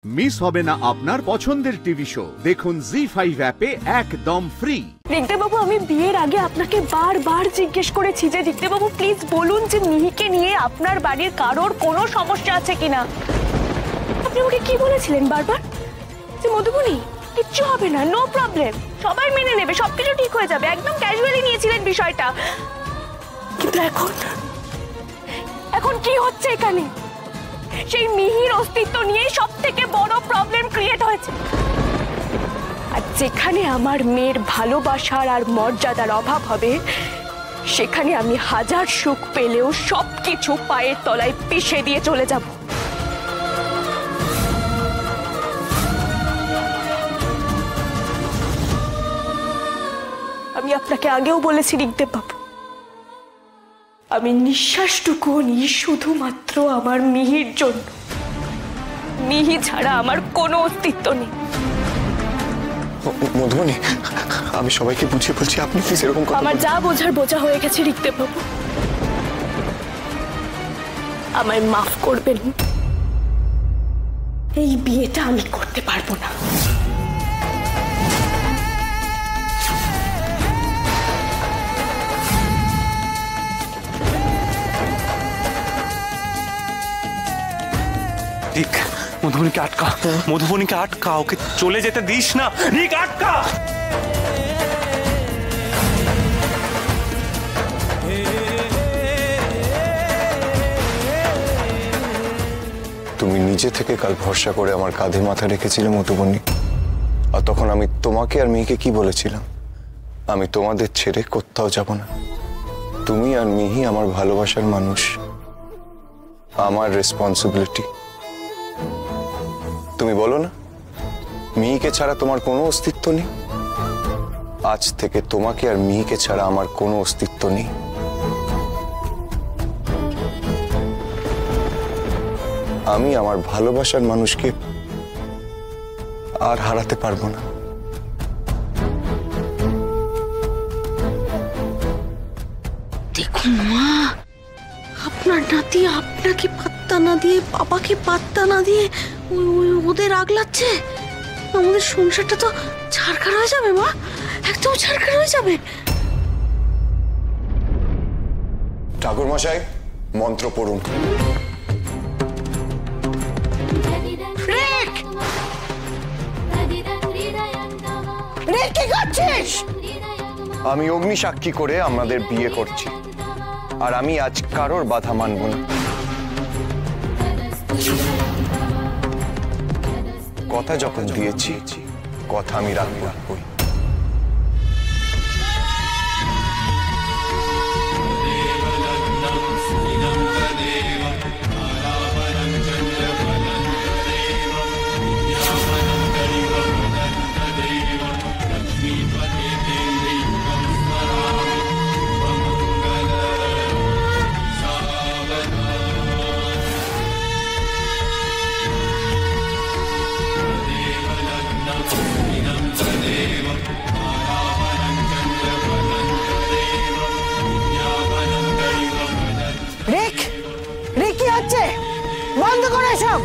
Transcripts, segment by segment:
Miss হবে না আপনার পছন্দের টিভি শো। দেখুন জি5 অ্যাপে একদম ফ্রি। ঋগ্দেববাবু, আমি বিয়ের আগে আপনাকে বারবার জিজ্ঞেস করেছি যে ঋগ্দেববাবু প্লিজ বলুন যে মিহিকে নিয়ে আপনার বাড়ির কারোর কোনো সমস্যা আছে কিনা। আপনি ওকে কি বলেছিলেন বারবার? যে মধুবনী কিচ্ছু হবে না, নো প্রবলেম, সবাই মেনে নেবে, সবকিছু ঠিক হয়ে যাবে, একদম ক্যাজুয়ালি নিয়েছিলেন বিষয়টা। কিন্তু এখন কি হচ্ছে এখানে? সেই মিহির অস্তিত্ব নিয়ে সব থেকে বড় প্রবলেম ক্রিয়েট হয়েছে। আর যেখানে আমার মেয়ের ভালোবাসার আর মর্যাদার অভাব হবে, সেখানে আমি হাজার সুখ পেলেও সবকিছু পায়ের তলায় পিষে দিয়ে চলে যাব। আমি আপনাকে আগেও বলেছি ঋগ্দেববাবু, আমি নিঃশ্বাসটুকু নিই শুধুমাত্র আমার মিহির জন্য। মিহি ছাড়া আমার কোনো অস্তিত্ব নেই। মধুবনী, আমি সবাইকে বুঝিয়ে বলছি, আপনি প্লিজ এরকম কথা। আমার যা বোঝার বোঝা হয়ে গেছে ঋগ্দেববাবু, আমায় মাফ করবেন। এই বিয়েটা আমি করতে পারবো না। মধুবনীকে আটকা, মধুবনীকে আটকা, ওকে চলে যেতে দিস না। রিক, আটকা। তুমি নিজে থেকে কাল ভরসা করে আমার কাঁধে মাথা রেখেছিলে মধুবনী। আর তখন আমি তোমাকে আর মিহিকে কি বলেছিলাম? আমি তোমাদের ছেড়ে কোথাও যাব না। তুমি আর মিহি আমার ভালোবাসার মানুষ, আমার রেসপন্সিবিলিটি। তুমি বলো না মিহিকে ছাড়া তোমার কোনো অস্তিত্ব নেই? আজ থেকে তোমাকে আর মিহিকে ছাড়া আমার কোনো অস্তিত্ব নেই। আমি আমার ভালোবাসার মানুষকে আর হারাতে পারবো না। দেখুন মা, আপনার নাতি আপনাকে পাত্তা না দিয়ে, বাবাকে পাত্তা না দিয়ে ওদের আগলাচ্ছে। আমাদের সংসারটা তো ছারখার হয়ে যাবে মা, একদম ছারখার হয়ে যাবে। ঠাকুর মশাই, মন্ত্র পড়ুন। কি করছিস? আমি অগ্নি সাক্ষী করে আমাদের বিয়ে করছি, আর আমি আজ কারোর বাধা মানব না। কথা যখন দিয়েছি, কথা আমি রাখবই। বন্ধ করে সব।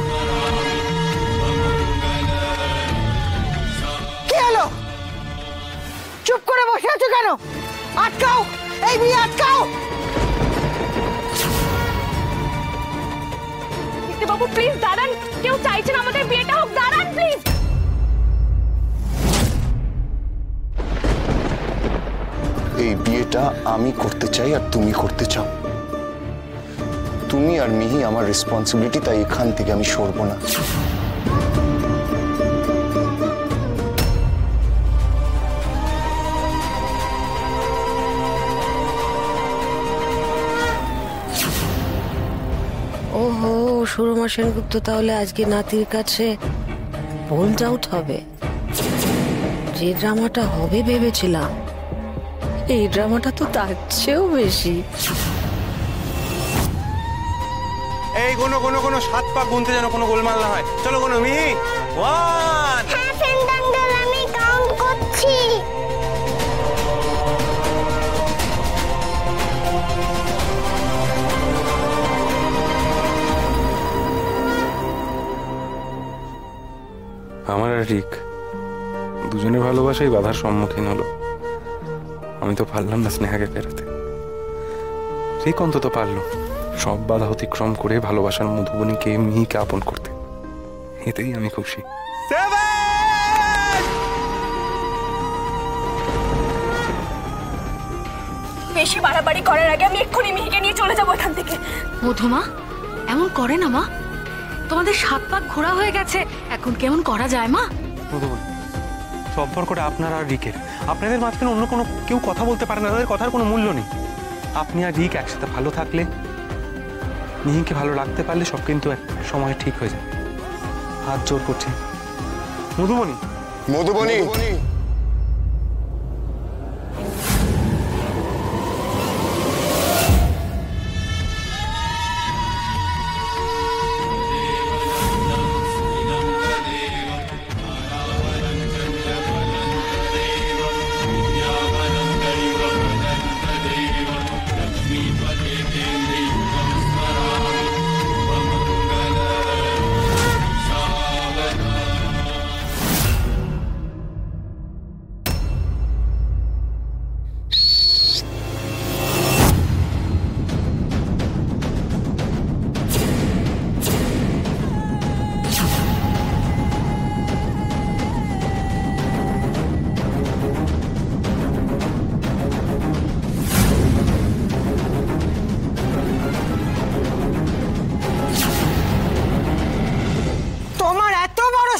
কি হলো? চুপ করে বসে আছো কেন? আটকাও, এই বিয়ে আটকাও। ঋগ্দেববাবু প্লিজ দাঁড়ান, কেউ চাইছেন আমাদের বিয়েটা হোক, দাঁড়ান প্লিজ। এই বিয়েটা আমি করতে চাই আর তুমি করতে চাও। তুমি আর মিহি আমার রেসপন্সিবিলিটি, তাই এখান থেকে আমি সরব না। ওহো, সুরমা সেনগুপ্ত তাহলে আজকে নাতির কাছে বোল্ড আউট হবে। যে ড্রামাটা হবে ভেবেছিলাম, এই ড্রামাটা তো তার চেয়েও বেশি। এই কোনো 7 পা গুনতে যেন কোনো গোলমাল না হয়। চলো কোনো মিহি, 1। হ্যাঁ ফ্রেন্ড আঙ্কেল, আমি কাউন্ট করছি। আমার আর রিক দুজনের ভালোবাসাই বাধার সম্মুখীন হলো। আমি তো পারলাম না স্নেহাকে ফেরাতে, রিক অন্তত পারল সব বাধা অতিক্রম করে ভালোবাসার মধুবনীকে মিহিকে আপন করতে। এতেই আমি খুশি। বেশি বাড়াবাড়ি করার আগে আমি এক্ষুনি মিহিকে নিয়ে চলে যাবো এখান থেকে। মধুমা এমন করে না মা, তোমাদের 7 পাক ঘোরা হয়ে গেছে, এখন কেমন করা যায় মা? মধুবনী, সম্পর্কটা আপনার আর রিকের, আপনাদের মাঝখানে অন্য কোনো কেউ কথা বলতে পারে না, তাদের কথার কোনো মূল্য নেই। আপনি আর রিক একসাথে ভালো থাকলে, মিহিকে ভালো রাখতে পারলে সব কিন্তু এক সময় ঠিক হয়ে যায়। হাত জোর করছে মধুবনী। মধুবনী,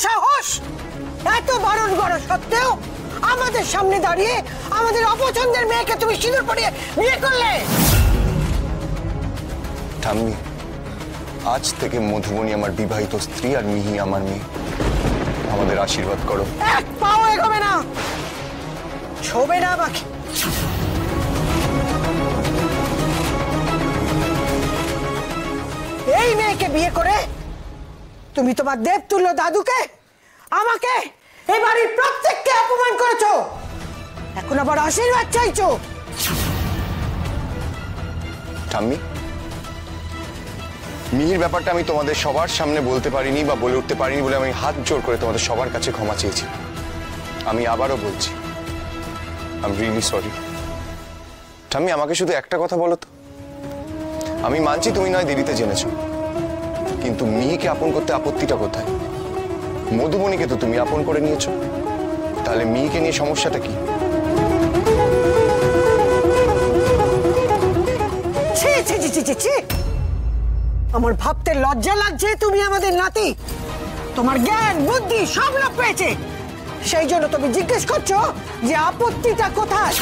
সাহস, এত বারণ করা সত্ত্বেও আমাদের সামনে দাঁড়িয়ে আমাদের অপছন্দের মেয়েকে তুমি সিঁদুর পরিয়ে বিয়ে করলে। ঠাম্মি, আজ থেকে মধুবনী আমার বিবাহিত স্ত্রী আর মিহি আমার মেয়ে। আমাদের আশীর্বাদ করো। এক পাও এগোবে না, ছোবে না বাকি। এই মেয়েকে বিয়ে করে তুমি তোমার দেবতুল্য দাদুকে, আমাকে, এই বাড়ির প্রত্যেককে অপমান করেছো, এখন আবার আশীর্বাদ চাইছো। ঠাম্মি, মিহির ব্যাপারটা আমি তোমাদের সবার সামনে বলতে পারিনি বা বলে উঠতে পারিনি বলে আমি হাত জোর করে তোমাদের সবার কাছে ক্ষমা চেয়েছি। আমি আবারও বলছি, আই এম রিয়েলি সরি। ঠাম্মি, আমাকে শুধু একটা কথা বলো তো, আমি মানছি তুমি নয় দেরিতে জেনেছো, কিন্তু মিহিকে আপন করতে আপত্তিটা কোথায়? মধুবনীকে তো তুমি আপন করে নিয়েছো, তাহলে মিহিকে নিয়ে সমস্যাটা কি? ছি ছি ছি ছি ছি, আমার ভাবতে লজ্জা লাগছে। তুমি আমাদের নাতি, তোমার জ্ঞান বুদ্ধি সব লোক পেয়েছে, সেই জন্য তুমি জিজ্ঞেস করছো যে আপত্তিটা কোথায়।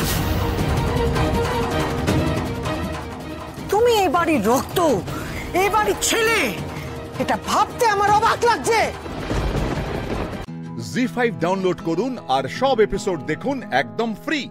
তুমি এই বাড়ির রক্ত, এই বাড়ির ছেলে, এটা ভাবতে আমার অবাক লাগছে। জি5 ডাউনলোড করুন আর সব এপিসোড দেখুন একদম ফ্রি।